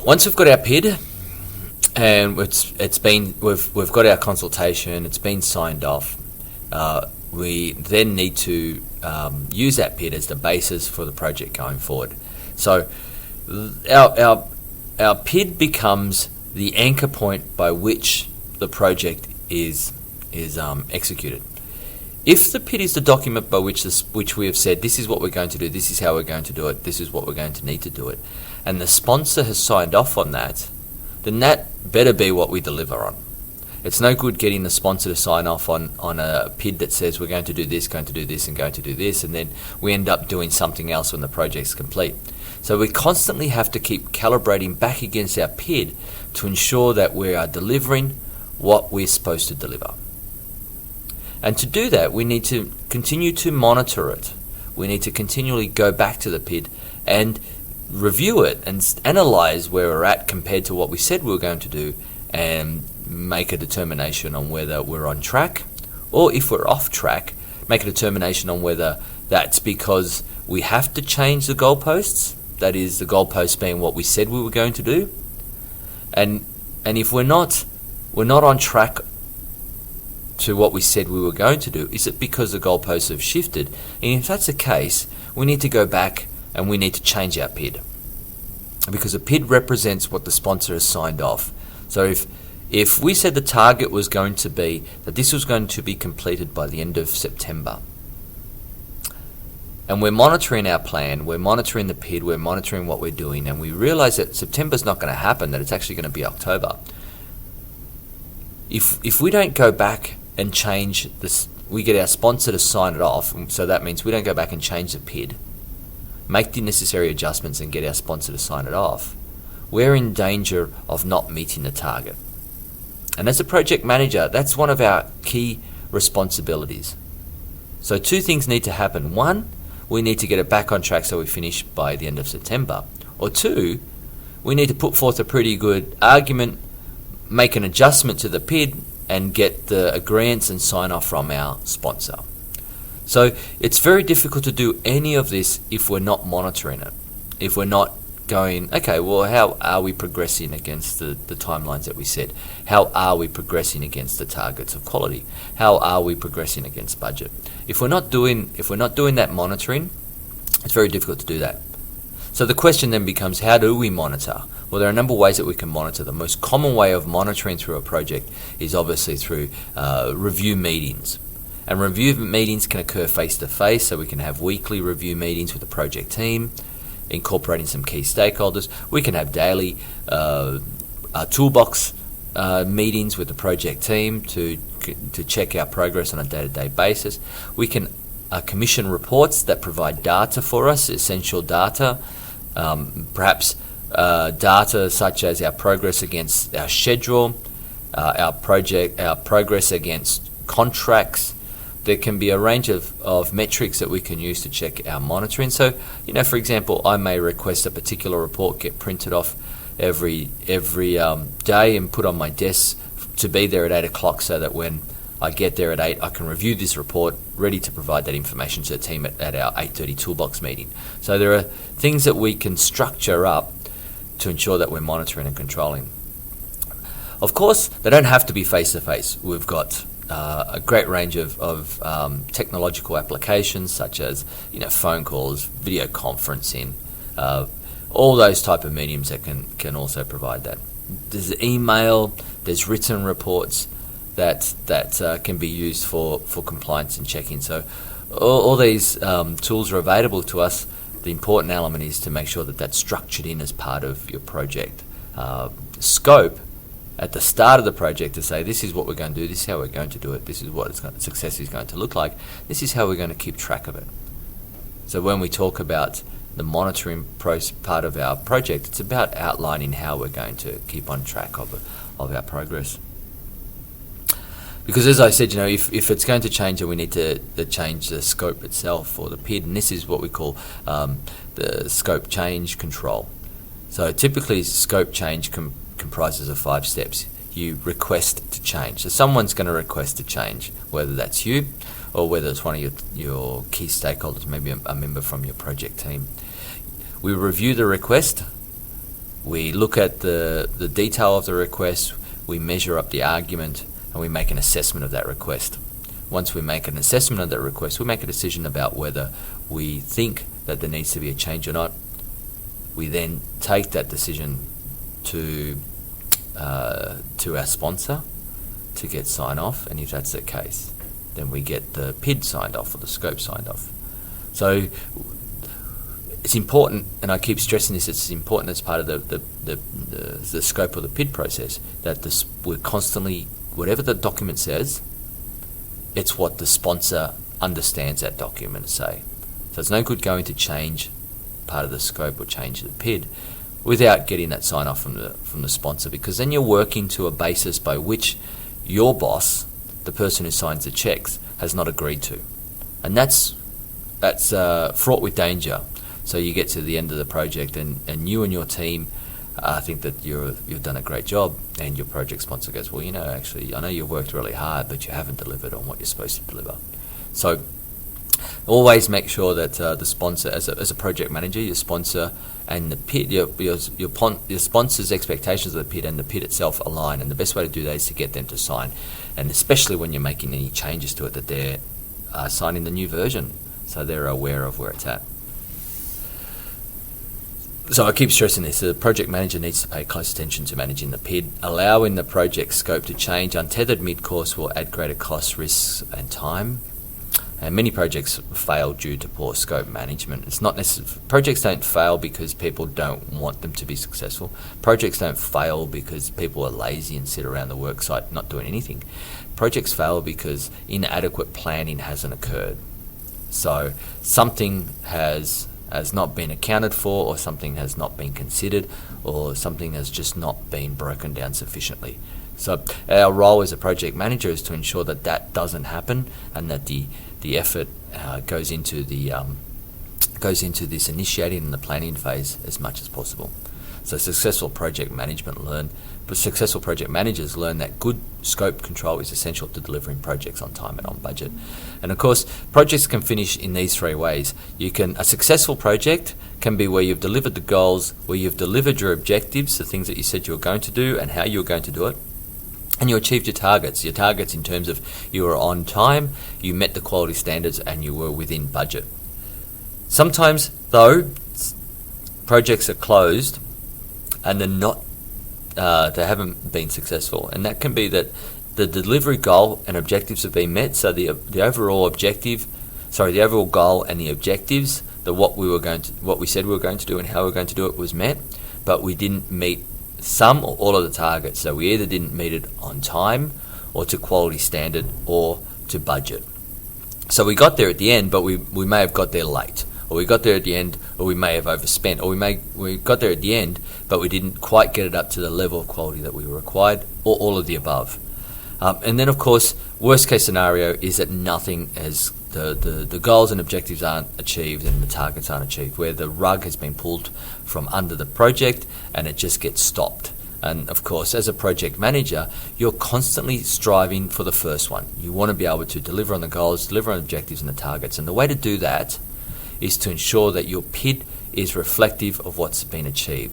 Once we've got our PID, and we've got our consultation, it's been signed off, we then need to use that PID as the basis for the project going forward. So our PID becomes the anchor point by which the project is executed. If the PID is the document by which we have said this is what we're going to do, this is how we're going to do it, this is what we're going to need to do it, and the sponsor has signed off on that, then that better be what we deliver on. It's no good getting the sponsor to sign off on a PID that says we're going to do this, going to do this, and going to do this, and then we end up doing something else when the project's complete. So we constantly have to keep calibrating back against our PID to ensure that we are delivering what we're supposed to deliver. And to do that, we need to continue to monitor it. We need to continually go back to the PID and review it and analyze where we're at compared to what we said we were going to do, and make a determination on whether we're on track, or if we're off track, make a determination on whether that's because we have to change the goalposts, that is, the goalposts being what we said we were going to do, and if we're not on track to what we said we were going to do, is it because the goalposts have shifted? And if that's the case, we need to go back and we need to change our PID, because a PID represents what the sponsor has signed off. So if we said the target was going to be that this was going to be completed by the end of September, and we're monitoring our plan, we're monitoring the PID, we're monitoring what we're doing, and we realise that September's not going to happen, that it's actually going to be October. If we don't go back and change this, we get our sponsor to sign it off, so that means we don't go back and change the PID, make the necessary adjustments and get our sponsor to sign it off, we're in danger of not meeting the target. And as a project manager, that's one of our key responsibilities. So two things need to happen. One, we need to get it back on track so we finish by the end of September. Or two, we need to put forth a pretty good argument, make an adjustment to the PID, and get the agreements and sign off from our sponsor. So it's very difficult to do any of this if we're not monitoring it. If we're not going, okay, well, how are we progressing against the timelines that we set? How are we progressing against the targets of quality? How are we progressing against budget? If we're not doing that monitoring, it's very difficult to do that. So the question then becomes, how do we monitor? Well, there are a number of ways that we can monitor. The most common way of monitoring through a project is obviously through review meetings. And review meetings can occur face-to-face, so we can have weekly review meetings with the project team, incorporating some key stakeholders. We can have daily toolbox meetings with the project team to check our progress on a day-to-day basis. We can commission reports that provide data for us, essential data, perhaps data such as our progress against our schedule, our progress against contracts. There can be a range of metrics that we can use to check our monitoring. So, for example, I may request a particular report get printed off every day and put on my desk to be there at 8 o'clock, so that when I get there at 8, I can review this report, ready to provide that information to the team at our 8:30 toolbox meeting. So there are things that we can structure up to ensure that we're monitoring and controlling. Of course, they don't have to be face-to-face. We've got a great range of technological applications, such as phone calls, video conferencing, all those type of mediums that can also provide that. There's email, there's written reports that can be used for compliance and checking. So all these tools are available to us. The important element is to make sure that that's structured in as part of your project scope at the start of the project, to say this is what we're going to do, this is how we're going to do it, this is what success is going to look like, this is how we're going to keep track of it. So when we talk about the monitoring part of our project, it's about outlining how we're going to keep on track of our progress. Because as I said, if it's going to change, then we need to change the scope itself, or the PID, and this is what we call the scope change control. So typically scope change comprises of 5 steps. You request to change. So someone's going to request to change, whether that's you or whether it's one of your key stakeholders, maybe a member from your project team. We review the request. We look at the detail of the request, we measure up the argument, and we make an assessment of that request. Once we make an assessment of that request, we make a decision about whether we think that there needs to be a change or not. We then take that decision to our sponsor to get sign off, and if that's the case, then we get the PID signed off or the scope signed off. So it's important, and I keep stressing this, it's important as part of the scope of the PID process, that we're constantly, whatever the document says, it's what the sponsor understands that document to say. So it's no good going to change part of the scope or change the PID without getting that sign off from the sponsor, because then you're working to a basis by which your boss, the person who signs the checks, has not agreed to, and that's fraught with danger. So you get to the end of the project, and you and your team think that you've done a great job, and your project sponsor goes, well, actually, I know you've worked really hard, but you haven't delivered on what you're supposed to deliver. So always make sure that the sponsor, as a project manager, your sponsor and the PID, your sponsor's expectations of the PID and the PID itself align, and the best way to do that is to get them to sign, and especially when you're making any changes to it, that they're signing the new version, so they're aware of where it's at. So I keep stressing this, the project manager needs to pay close attention to managing the PID. Allowing the project scope to change untethered mid-course will add greater costs, risks and time. And many projects fail due to poor scope management. It's not necessarily, projects don't fail because people don't want them to be successful. Projects don't fail because people are lazy and sit around the work site not doing anything. Projects fail because inadequate planning hasn't occurred. So something has not been accounted for, or something has not been considered, or something has just not been broken down sufficiently. So our role as a project manager is to ensure that that doesn't happen, and that the effort goes into this initiating and the planning phase as much as possible. So successful project managers learn that good scope control is essential to delivering projects on time and on budget. And of course, projects can finish in these three ways. A successful project can be where you've delivered the goals, where you've delivered your objectives, the things that you said you were going to do and how you were going to do it, and you achieved your targets in terms of you were on time, you met the quality standards, and you were within budget. Sometimes, though, projects are closed and they haven't been successful, and that can be that the delivery goal and objectives have been met. So the overall goal and the objectives, what we said we were going to do and how we were going to do it was met, but we didn't meet some or all of the targets. So we either didn't meet it on time, or to quality standard, or to budget. So we got there at the end, but we may have got there late. Or we got there at the end, or we may have overspent, or we got there at the end, but we didn't quite get it up to the level of quality that we were required, or all of the above. And then, of course, worst case scenario is that nothing has the goals and objectives aren't achieved and the targets aren't achieved, where the rug has been pulled from under the project and it just gets stopped. And of course, as a project manager, you're constantly striving for the first one. You want to be able to deliver on the goals, deliver on objectives and the targets. And the way to do that is to ensure that your PID is reflective of what's been achieved.